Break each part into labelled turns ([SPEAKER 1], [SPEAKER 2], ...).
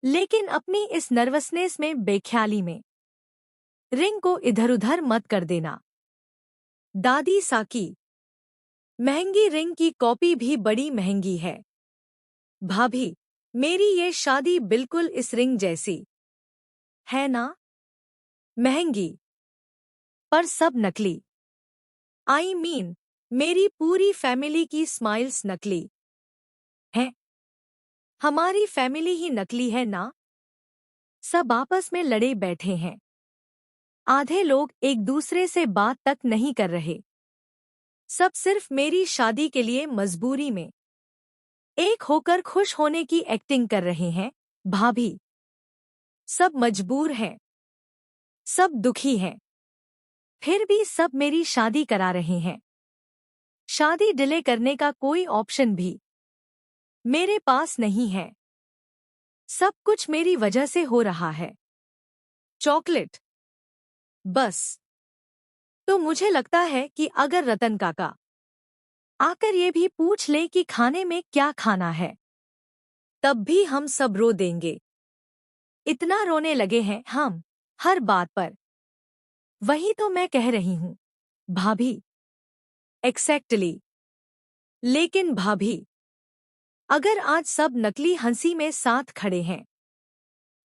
[SPEAKER 1] लेकिन अपनी इस नर्वसनेस में बेख्याली में रिंग को इधर-उधर मत कर देना। दादी साकी, महंगी रिंग की कॉपी भी बड़ी महंगी है। भाभी, मेरी ये शादी बिल्कुल इस रिंग जैसी है ना? महंगी, पर सब नकली। मेरी पूरी फैमिली की स्माइल्स नकली हैं। हमारी फैमिली ही नकली है ना? सब आपस में लड़े बैठे हैं। आधे लोग एक दूसरे से बात तक नहीं कर रहे। सब सिर्फ मेरी शादी के लिए मजबूरी में एक होकर खुश होने की एक्टिंग कर रहे हैं। भाभी, सब मजबूर हैं, सब दुखी हैं, फिर भी सब मेरी शादी करा रहे हैं। शादी डिले करने का कोई ऑप्शन भी मेरे पास नहीं है। सब कुछ मेरी वजह से हो रहा है। चॉकलेट, बस। तो मुझे लगता है कि अगर रतन काका आकर ये भी पूछ ले कि खाने में क्या खाना है, तब भी हम सब रो देंगे। इतना रोने लगे हैं हम हर बात पर। वही तो मैं कह रही हूँ भाभी। एक्जैक्टली। लेकिन भाभी, अगर आज सब नकली हंसी में साथ खड़े हैं,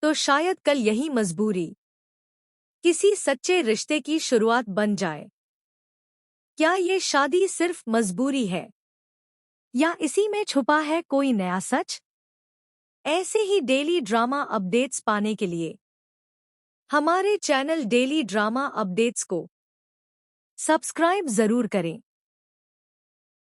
[SPEAKER 1] तो शायद कल यही मजबूरी किसी सच्चे रिश्ते की शुरुआत बन जाए। क्या ये शादी सिर्फ मजबूरी है, या इसी में छुपा है कोई नया सच? ऐसे ही डेली ड्रामा अपडेट्स पाने के लिए हमारे चैनल डेली ड्रामा अपडेट्स को सब्सक्राइब जरूर करें।